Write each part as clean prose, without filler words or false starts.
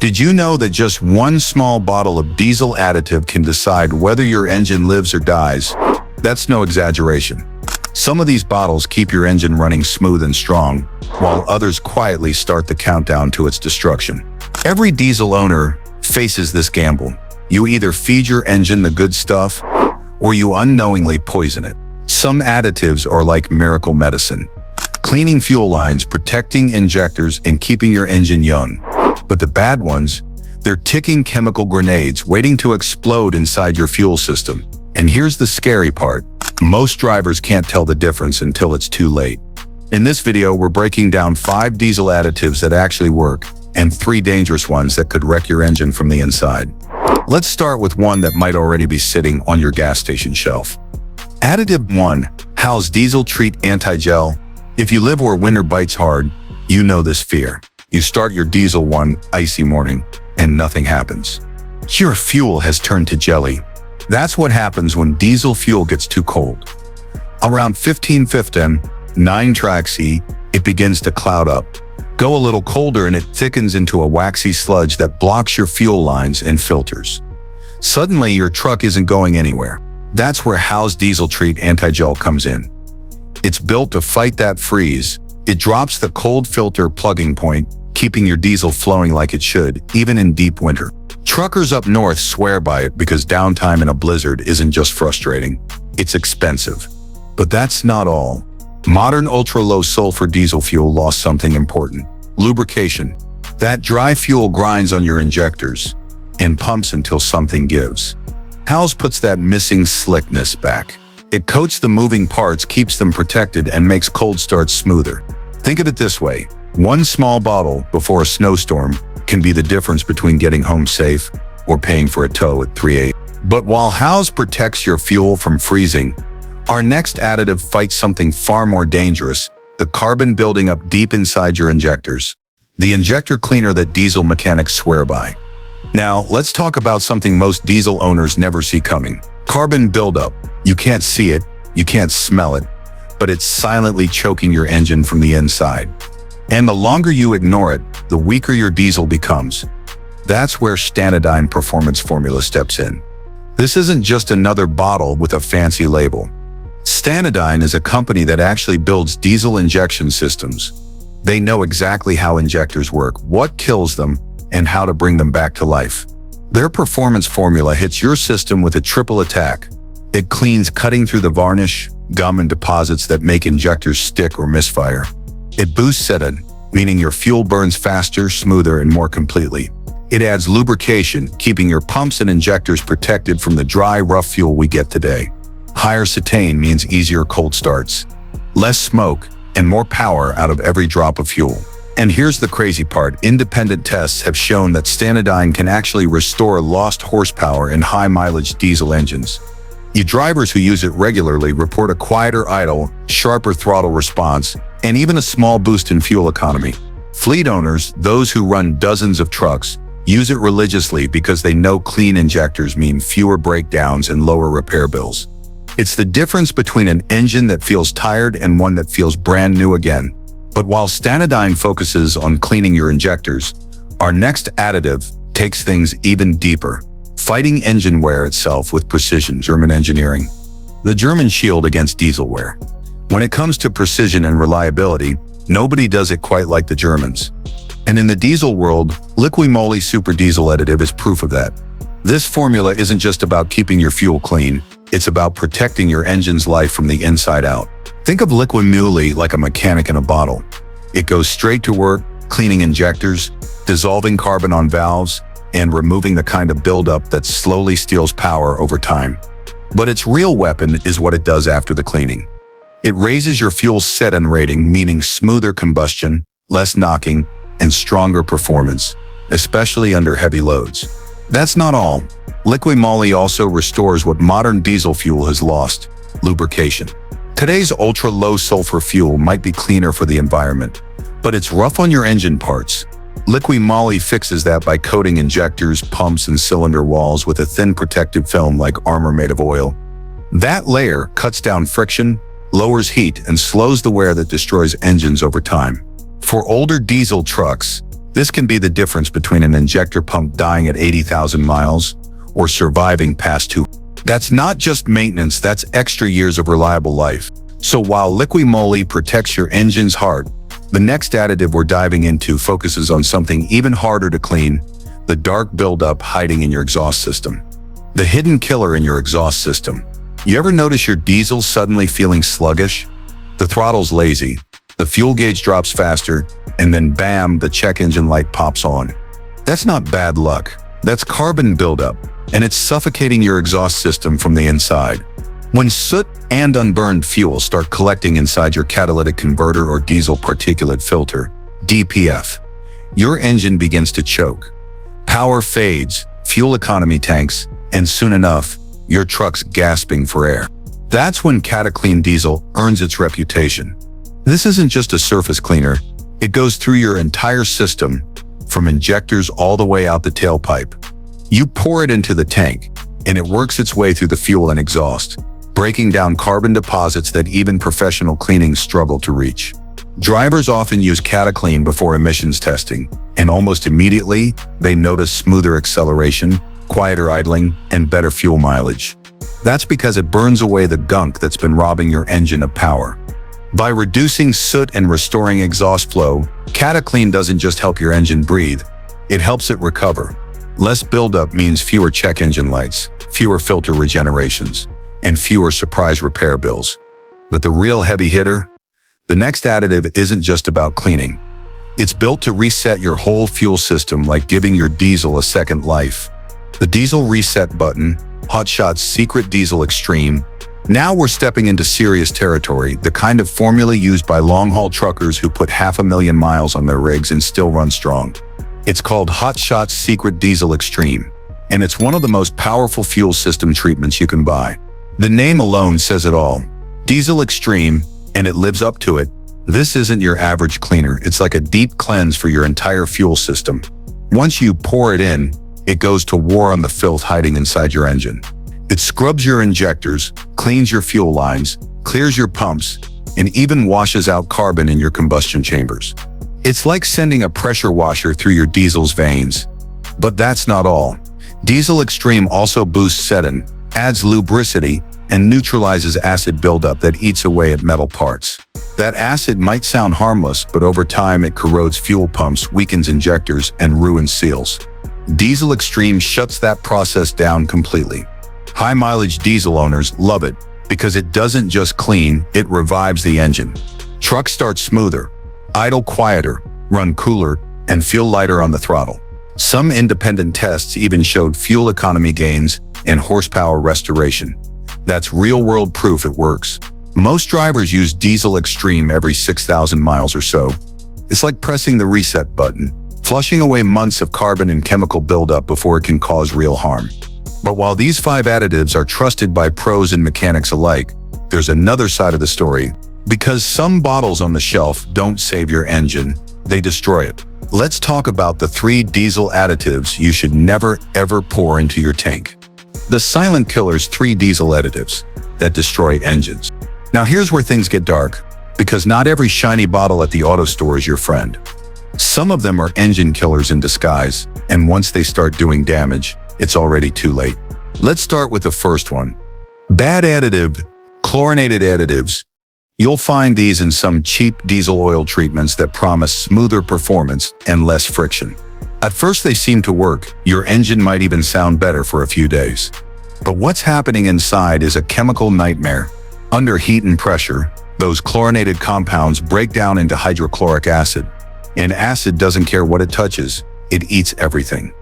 Did you know that just one small bottle of diesel additive can decide whether your engine lives or dies? That's no exaggeration. Some of these bottles keep your engine running smooth and strong, while others quietly start the countdown to its destruction. Every diesel owner faces this gamble. You either feed your engine the good stuff, or you unknowingly poison it. Some additives are like miracle medicine, cleaning fuel lines, protecting injectors, and keeping your engine young. But the bad ones, they're ticking chemical grenades waiting to explode inside your fuel system. And here's the scary part. Most drivers can't tell the difference until it's too late. In this video, we're breaking down 5 diesel additives that actually work and 3 dangerous ones that could wreck your engine from the inside. Let's start with one that might already be sitting on your gas station shelf. Additive 1, How's Diesel Treat Anti-Gel. If you live where winter bites hard, you know this fear. You start your diesel one icy morning, and nothing happens. Your fuel has turned to jelly. That's what happens when diesel fuel gets too cold. Around 1515, 9-trioxy, it begins to cloud up. Go a little colder and it thickens into a waxy sludge that blocks your fuel lines and filters. Suddenly, your truck isn't going anywhere. That's where How's Diesel Treat Anti-Gel comes in. It's built to fight that freeze. It drops the cold filter plugging point, keeping your diesel flowing like it should, even in deep winter. Truckers up north swear by it because downtime in a blizzard isn't just frustrating, it's expensive. But that's not all. Modern ultra-low sulfur diesel fuel lost something important: lubrication. That dry fuel grinds on your injectors and pumps until something gives. How's puts that missing slickness back. It coats the moving parts, keeps them protected, and makes cold starts smoother. Think of it this way: one small bottle before a snowstorm can be the difference between getting home safe or paying for a tow at 3 a.m. But while How's protects your fuel from freezing, our next additive fights something far more dangerous: the carbon building up deep inside your injectors. The injector cleaner that diesel mechanics swear by. Now, let's talk about something most diesel owners never see coming: carbon buildup. You can't see it, you can't smell it, but it's silently choking your engine from the inside. And the longer you ignore it, the weaker your diesel becomes. That's where Stanadyne Performance Formula steps in. This isn't just another bottle with a fancy label. Stanadyne is a company that actually builds diesel injection systems. They know exactly how injectors work, what kills them, and how to bring them back to life. Their performance formula hits your system with a triple attack. It cleans, cutting through the varnish, gum, and deposits that make injectors stick or misfire. It boosts Stanadyne, meaning your fuel burns faster, smoother, and more completely. It adds lubrication, keeping your pumps and injectors protected from the dry, rough fuel we get today. Higher cetane means easier cold starts, less smoke, and more power out of every drop of fuel. And here's the crazy part: independent tests have shown that Stanadyne can actually restore lost horsepower in high-mileage diesel engines. You drivers who use it regularly report a quieter idle, sharper throttle response, and even a small boost in fuel economy. Fleet owners, those who run dozens of trucks, use it religiously because they know clean injectors mean fewer breakdowns and lower repair bills. It's the difference between an engine that feels tired and one that feels brand new again. But while Stanadyne focuses on cleaning your injectors, our next additive takes things even deeper, fighting engine wear itself with precision. German engineering. The German shield against diesel wear. When it comes to precision and reliability, nobody does it quite like the Germans. And in the diesel world, Liqui Moly Super Diesel Additive is proof of that. This formula isn't just about keeping your fuel clean, it's about protecting your engine's life from the inside out. Think of Liqui Moly like a mechanic in a bottle. It goes straight to work, cleaning injectors, dissolving carbon on valves, and removing the kind of buildup that slowly steals power over time. But its real weapon is what it does after the cleaning. It raises your fuel Stanadyne rating, meaning smoother combustion, less knocking, and stronger performance, especially under heavy loads. That's not all. Liqui Moly also restores what modern diesel fuel has lost: lubrication. Today's ultra-low sulfur fuel might be cleaner for the environment, but it's rough on your engine parts. Liqui Moly fixes that by coating injectors, pumps, and cylinder walls with a thin protective film like armor made of oil. That layer cuts down friction, lowers heat, and slows the wear that destroys engines over time. For older diesel trucks, This can be the difference between an injector pump dying at 80,000 miles or surviving past 2. That's not just maintenance, that's extra years of reliable life. So while Liqui Moly protects your engine's heart, the next additive we're diving into focuses on something even harder to clean: the dark buildup hiding in your exhaust system. The hidden killer in your exhaust system. You ever notice your diesel suddenly feeling sluggish? The throttle's lazy, the fuel gauge drops faster, and then bam, the check engine light pops on. That's not bad luck. That's carbon buildup, and it's suffocating your exhaust system from the inside. When soot and unburned fuel start collecting inside your catalytic converter or diesel particulate filter, DPF, your engine begins to choke. Power fades, fuel economy tanks, and soon enough, your truck's gasping for air. That's when Cataclean diesel earns its reputation. This isn't just a surface cleaner. It goes through your entire system, from injectors all the way out the tailpipe. You pour it into the tank, and it works its way through the fuel and exhaust, breaking down carbon deposits that even professional cleaning struggle to reach. Drivers often use Cataclean before emissions testing, and almost immediately, they notice smoother acceleration, quieter idling, and better fuel mileage. That's because it burns away the gunk that's been robbing your engine of power. By reducing soot and restoring exhaust flow, Cataclean doesn't just help your engine breathe, it helps it recover. Less buildup means fewer check engine lights, fewer filter regenerations, and fewer surprise repair bills. But the real heavy hitter? The next additive isn't just about cleaning. It's built to reset your whole fuel system, like giving your diesel a second life. The Diesel Reset button, Hotshot's secret diesel extreme. Now we're stepping into serious territory, the kind of formula used by long-haul truckers who put 500,000 miles on their rigs and still run strong. It's called Hotshot's Secret Diesel Extreme, and it's one of the most powerful fuel system treatments you can buy. The name alone says it all. Diesel Extreme, and it lives up to it. This isn't your average cleaner, it's like a deep cleanse for your entire fuel system. Once you pour it in, it goes to war on the filth hiding inside your engine. It scrubs your injectors, cleans your fuel lines, clears your pumps, and even washes out carbon in your combustion chambers. It's like sending a pressure washer through your diesel's veins. But that's not all. Diesel Extreme also boosts setting, adds lubricity, and neutralizes acid buildup that eats away at metal parts. That acid might sound harmless, but over time it corrodes fuel pumps, weakens injectors, and ruins seals. Diesel Extreme shuts that process down completely. High-mileage diesel owners love it because it doesn't just clean, it revives the engine. Trucks start smoother, idle quieter, run cooler, and feel lighter on the throttle. Some independent tests even showed fuel economy gains and horsepower restoration. That's real-world proof it works. Most drivers use Diesel Extreme every 6,000 miles or so. It's like pressing the reset button, flushing away months of carbon and chemical buildup before it can cause real harm. But while these 5 additives are trusted by pros and mechanics alike, there's another side of the story. Because some bottles on the shelf don't save your engine, they destroy it. Let's talk about the 3 diesel additives you should never ever pour into your tank. The silent killer's 3 diesel additives that destroy engines. Now here's where things get dark, because not every shiny bottle at the auto store is your friend. Some of them are engine killers in disguise, and once they start doing damage, it's already too late. Let's start with the first one. Bad additive, chlorinated additives. You'll find these in some cheap diesel oil treatments that promise smoother performance and less friction. At first they seem to work, your engine might even sound better for a few days. But what's happening inside is a chemical nightmare. Under heat and pressure, those chlorinated compounds break down into hydrochloric acid. And acid doesn't care what it touches, it eats everything.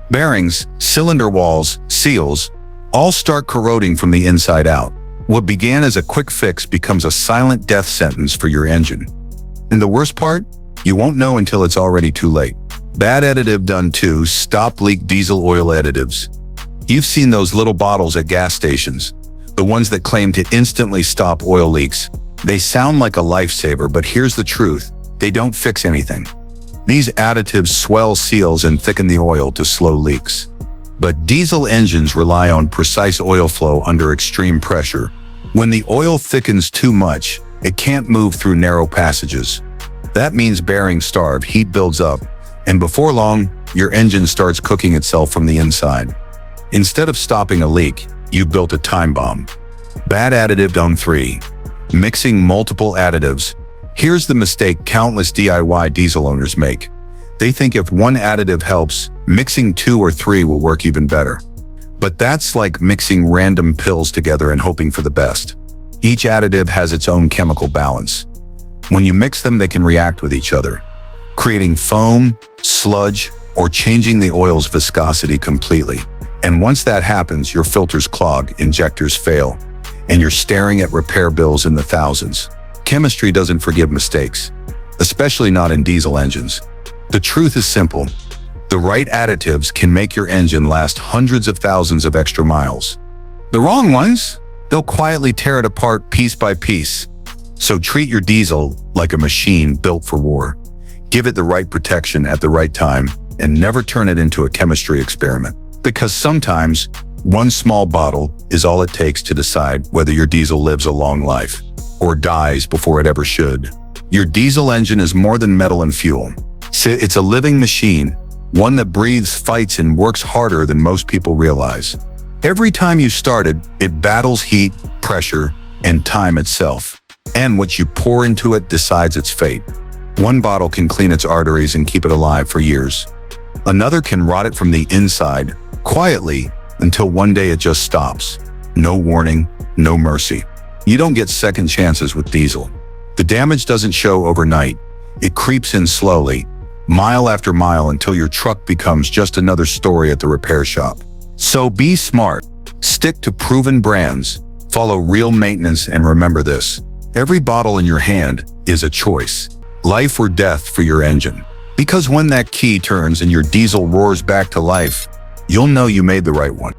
Bearings, cylinder walls, seals, all start corroding from the inside out. What began as a quick fix becomes a silent death sentence for your engine. And the worst part? You won't know until it's already too late. Bad additive done too. Stop leak diesel oil additives. You've seen those little bottles at gas stations, the ones that claim to instantly stop oil leaks. They sound like a lifesaver, but here's the truth. They don't fix anything. These additives swell seals and thicken the oil to slow leaks. But diesel engines rely on precise oil flow under extreme pressure. When the oil thickens too much, it can't move through narrow passages. That means bearings starve, heat builds up, And before long, your engine starts cooking itself from the inside. Instead of stopping a leak, you built a time bomb. Bad additive done 3. Mixing multiple additives. Here's the mistake countless DIY diesel owners make. They think if one additive helps, mixing 2 or 3 will work even better. But that's like mixing random pills together and hoping for the best. Each additive has its own chemical balance. When you mix them, they can react with each other, creating foam, sludge, or changing the oil's viscosity completely. And once that happens, your filters clog, injectors fail, and you're staring at repair bills in the thousands. Chemistry doesn't forgive mistakes, especially not in diesel engines. The truth is simple. The right additives can make your engine last hundreds of thousands of extra miles. The wrong ones? They'll quietly tear it apart piece by piece. So treat your diesel like a machine built for war. Give it the right protection at the right time, and never turn it into a chemistry experiment. Because sometimes, one small bottle is all it takes to decide whether your diesel lives a long life or dies before it ever should. Your diesel engine is more than metal and fuel. It's a living machine, one that breathes, fights, and works harder than most people realize. Every time you start it, it battles heat, pressure, and time itself. And what you pour into it decides its fate. One bottle can clean its arteries and keep it alive for years. Another can rot it from the inside, quietly, until one day it just stops. No warning, no mercy. You don't get second chances with diesel. The damage doesn't show overnight. It creeps in slowly, mile after mile, until your truck becomes just another story at the repair shop. So be smart. Stick to proven brands. Follow real maintenance, and remember this: every bottle in your hand is a choice. Life or death for your engine. Because when that key turns and your diesel roars back to life, you'll know you made the right one.